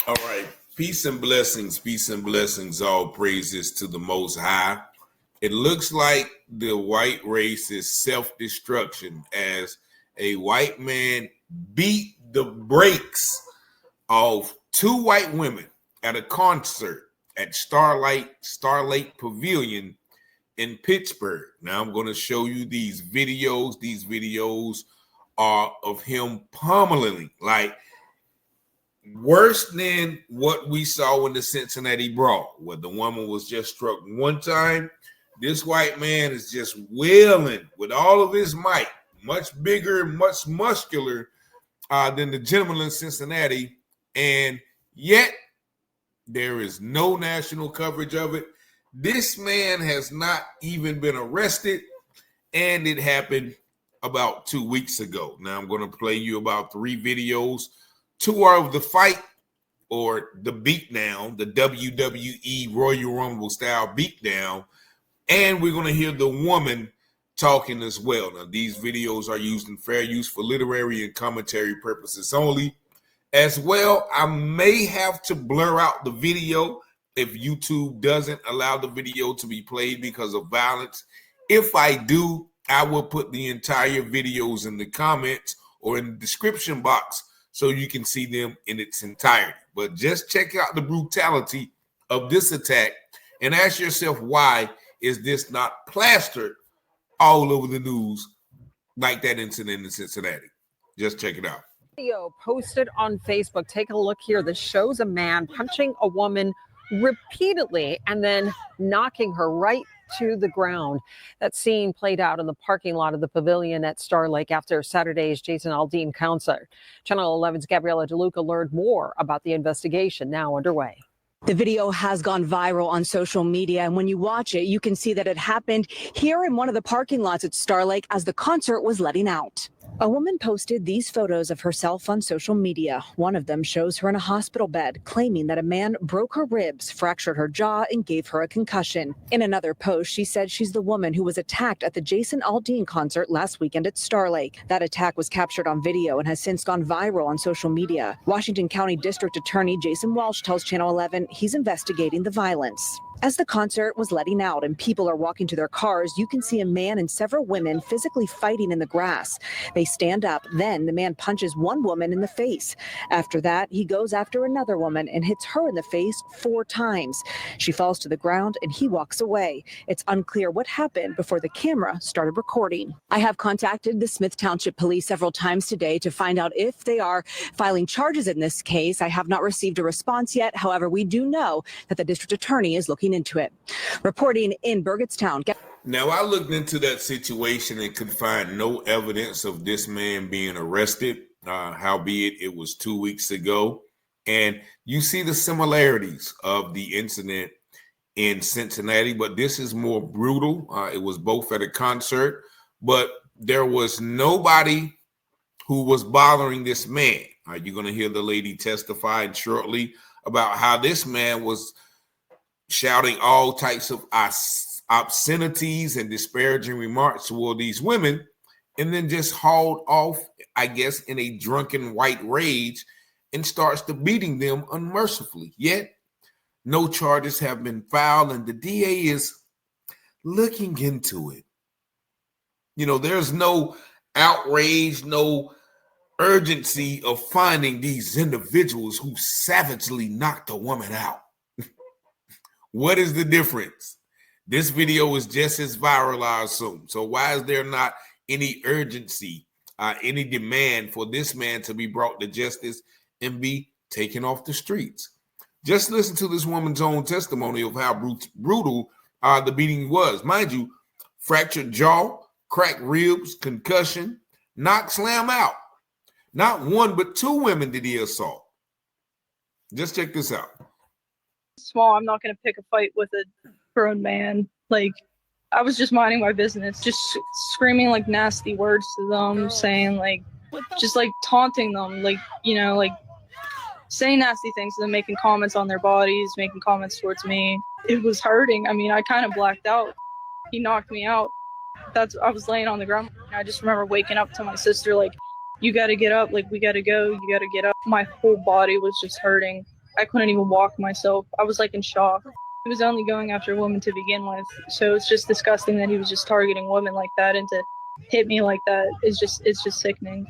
All right. Peace and blessings, all praises to the Most High. It looks like the white race is self-destruction as a white man beat the brakes of two white women at a concert at Starlight Pavilion in Pittsburgh. Now I'm going to show you these videos. These videos are of him pummeling, like worse than what we saw in the Cincinnati brawl, where the woman was just struck one time. This white man is just wailing with all of his might, much bigger, much muscular than the gentleman in Cincinnati, and yet there is no national coverage of it. This man has not even been arrested, and it happened about 2 weeks ago. Now I'm going to play you about 3 videos. 2 are of the fight or the beatdown, the WWE Royal Rumble style beatdown, and we're going to hear the woman talking as well. Now, these videos are used in fair use for literary and commentary purposes only. As well, I may have to blur out the video if YouTube doesn't allow the video to be played because of violence. If I do, I will put the entire videos in the comments or in the description box so you can see them in its entirety. But just check out the brutality of this attack and ask yourself, why is this not plastered all over the news like that incident in Cincinnati? Just check it out. Video posted on Facebook. Take a look here. This shows a man punching a woman repeatedly and then knocking her right to the ground. That scene played out in the parking lot of the pavilion at Star Lake after Saturday's Jason Aldean concert. Channel 11's Gabriella DeLuca learned more about the investigation now underway. The video has gone viral on social media, and when you watch it, you can see that it happened here in one of the parking lots at Star Lake as the concert was letting out. A woman posted these photos of herself on social media. One of them shows her in a hospital bed, claiming that a man broke her ribs, fractured her jaw, and gave her a concussion. In another post, she said she's the woman who was attacked at the Jason Aldean concert last weekend at Star Lake. That attack was captured on video and has since gone viral on social media. Washington County District Attorney Jason Walsh tells Channel 11 he's investigating the violence. As the concert was letting out and people are walking to their cars, you can see a man and several women physically fighting in the grass. They stand up, then the man punches one woman in the face. After that, he goes after another woman and hits her in the face 4 times. She falls to the ground and he walks away. It's unclear what happened before the camera started recording. I have contacted the Smith Township Police several times today to find out if they are filing charges in this case. I have not received a response yet. However, we do know that the district attorney is looking into it. Reporting in Burgettstown. Now, I looked into that situation and could find no evidence of this man being arrested, howbeit it was 2 weeks ago. And you see the similarities of the incident in Cincinnati, but this is more brutal. It was both at a concert, but there was nobody who was bothering this man. You're going to hear the lady testify shortly about how this man was shouting all types of obscenities and disparaging remarks toward these women, and then just hauled off, I guess, in a drunken white rage and starts to beating them unmercifully. Yet, no charges have been filed, and the DA is looking into it. You know, there's no outrage, no urgency of finding these individuals who savagely knocked a woman out. What is the difference? This video is just as viral, I assume. So why is there not any urgency, any demand for this man to be brought to justice and be taken off the streets? Just listen to this woman's own testimony of how brutal the beating was. Mind you, fractured jaw, cracked ribs, concussion, knock, slam out. Not one, but 2 women did he assault. Just check this out. Small, I'm not going to pick a fight with a grown man. Like, I was just minding my business, just screaming like nasty words to them, saying like, just like taunting them, like, you know, like saying nasty things to them, making comments on their bodies, making comments towards me. It was hurting. I mean, I kind of blacked out. He knocked me out. I was laying on the ground. I just remember waking up to my sister, like, you got to get up, like, we got to go, you got to get up. My whole body was just hurting. I couldn't even walk myself. I was like in shock. He was only going after women to begin with, so it's just disgusting that he was just targeting women like that, and to hit me like that is just, it's just sickening.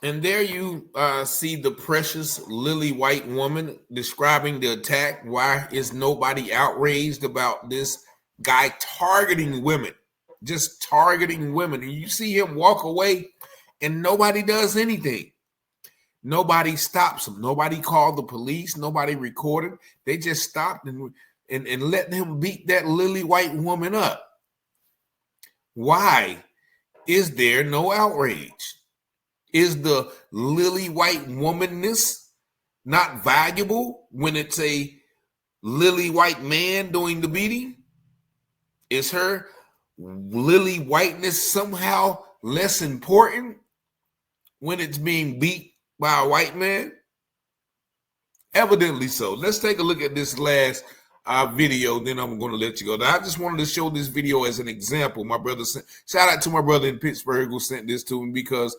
And there you see the precious lily white woman describing the attack. Why is nobody outraged about this guy targeting women? Just targeting women. And you see him walk away and nobody does anything. Nobody stops him. Nobody called the police. Nobody recorded. They just stopped and let him beat that lily white woman up. Why is there no outrage? Is the lily white womanness not valuable when it's a lily white man doing the beating? Is her lily whiteness somehow less important when it's being beat by a white man? Evidently so. Let's take a look at this last video, then I'm going to let you go. Now, I just wanted to show this video as an example. My brother sent, shout out to my brother in Pittsburgh who sent this to me, because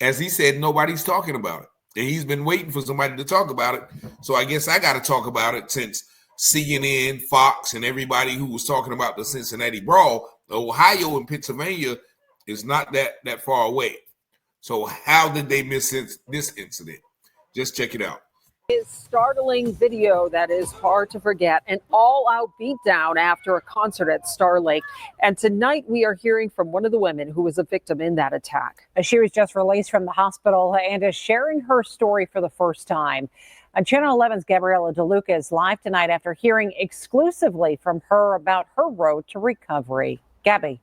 as he said, nobody's talking about it. And he's been waiting for somebody to talk about it. So I guess I got to talk about it, since CNN, Fox, and everybody who was talking about the Cincinnati brawl, Ohio and Pennsylvania is not that far away. So how did they miss this incident? Just check it out. His startling video that is hard to forget, an all-out beatdown after a concert at Star Lake. And tonight we are hearing from one of the women who was a victim in that attack. She was just released from the hospital and is sharing her story for the first time. Channel 11's Gabriella DeLuca is live tonight after hearing exclusively from her about her road to recovery. Gabby.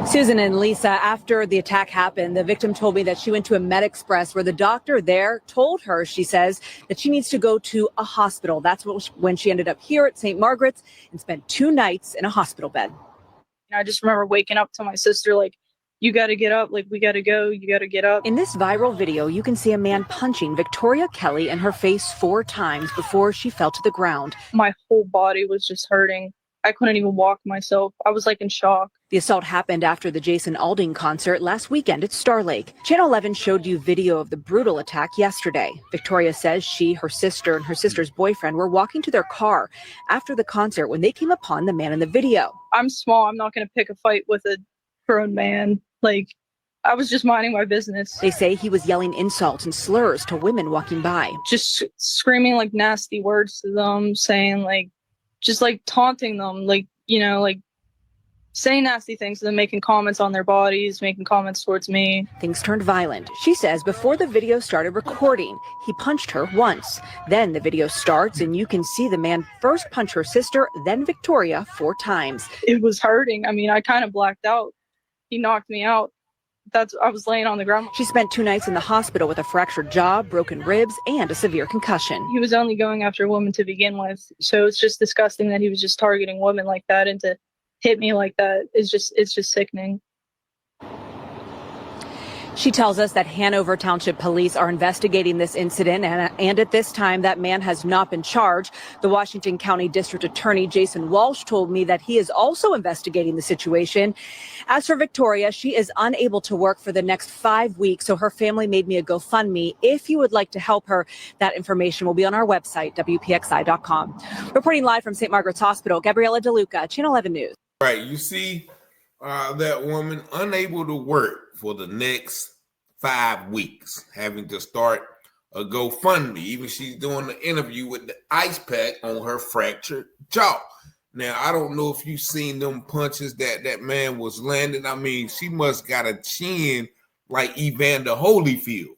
Susan and Lisa, after the attack happened, the victim told me that she went to a Med Express where the doctor there told her, she says, that she needs to go to a hospital. That's when she ended up here at St. Margaret's and spent 2 nights in a hospital bed. I just remember waking up to my sister, like, you got to get up, like, we got to go, you got to get up. In this viral video, you can see a man punching Victoria Kelly in her face 4 times before she fell to the ground. My whole body was just hurting. I couldn't even walk myself. I was like in shock. The assault happened after the Jason Aldean concert last weekend at Star Lake. Channel 11 showed you video of the brutal attack yesterday. Victoria says she, her sister, and her sister's boyfriend were walking to their car after the concert when they came upon the man in the video. I'm small. I'm not going to pick a fight with a grown man. Like, I was just minding my business. They say he was yelling insults and slurs to women walking by. Just screaming like nasty words to them, saying like, just like taunting them, like, you know, like saying nasty things to them, making comments on their bodies, making comments towards me. Things turned violent. She says before the video started recording, he punched her once. Then the video starts and you can see the man first punch her sister, then Victoria 4 times. It was hurting. I mean, I kind of blacked out. He knocked me out. I was laying on the ground. She spent 2 nights in the hospital with a fractured jaw, broken ribs, and a severe concussion. He was only going after women to begin with. So it's just disgusting that he was just targeting women like that, and to hit me like that is just, it's just sickening. She tells us that Hanover Township Police are investigating this incident, and at this time, that man has not been charged. The Washington County District Attorney Jason Walsh told me that he is also investigating the situation. As for Victoria, she is unable to work for the next 5 weeks, so her family made me a GoFundMe. If you would like to help her, that information will be on our website, WPXI.com. Reporting live from St. Margaret's Hospital, Gabriella DeLuca, Channel 11 News. Right, you see that woman unable to work for the next 5 weeks, having to start a GoFundMe. Even she's doing the interview with the ice pack on her fractured jaw. Now, I don't know if you've seen them punches that man was landing. I mean, she must got a chin like Evander Holyfield,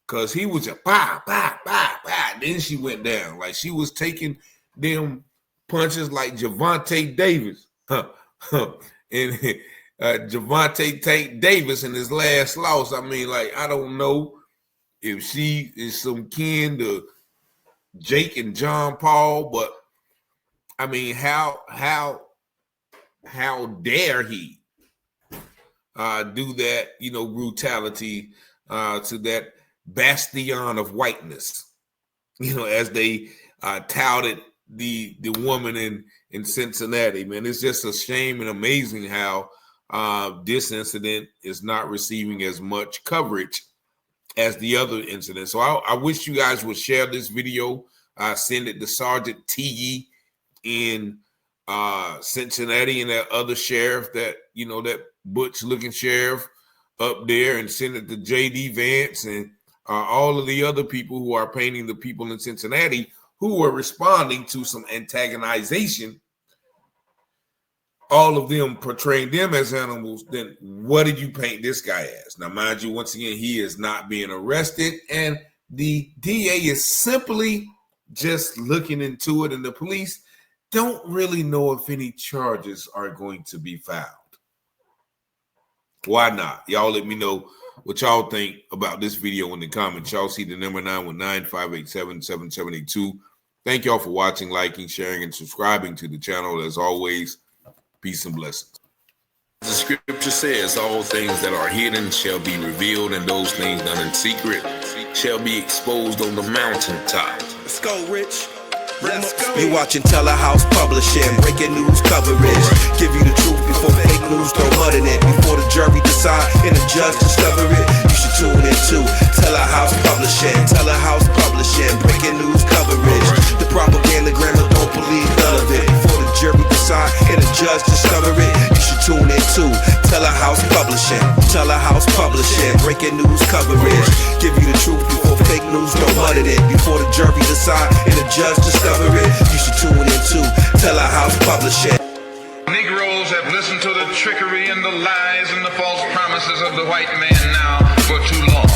because he was just bah, bah, bah, bah. Then she went down. Like she was taking them punches like Javante Davis. And Javante Tank Davis in his last loss. I mean, like, I don't know if she is some kin to Jake and John Paul, but I mean, how dare he do that, you know, brutality to that bastion of whiteness, you know, as they touted the woman in Cincinnati. Man, it's just a shame and amazing how this incident is not receiving as much coverage as the other incident. So I wish you guys would share this video. Send it to Sergeant Teague in Cincinnati and that other sheriff, that, you know, that butch looking sheriff up there, and send it to JD Vance and all of the other people who are painting the people in Cincinnati who were responding to some antagonization, all of them portraying them as animals. Then what did you paint this guy as? Now, mind you, once again, he is not being arrested, and the DA is simply just looking into it, and the police don't really know if any charges are going to be filed. Why not? Y'all let me know what y'all think about this video in the comments. Y'all see the number 919-587-7782. Thank y'all for watching, liking, sharing, and subscribing to the channel. As always, peace and blessings. The scripture says, all things that are hidden shall be revealed, and those things done in secret shall be exposed on the mountaintop. Let's go, Rich. Let's go. You watching Telehouse Publishing, breaking news coverage. Give you the truth before fake news throw mud in it. Before the jury decide and the judge discover it, you should tune in to Telehouse Publishing. Telehouse Publishing, breaking news coverage. The propaganda grammar, don't believe none of it. Before the jury decide and the judge discover it, you should tune in to Telehouse Publishing. Telehouse Publishing, breaking news coverage. Give you the truth before fake news throw mud in it. Before the jury decide and the judge discover it, you should tune in to Telehouse Publishing. Negroes have listened to the trickery and the lies and the false promises of the white man now for too long.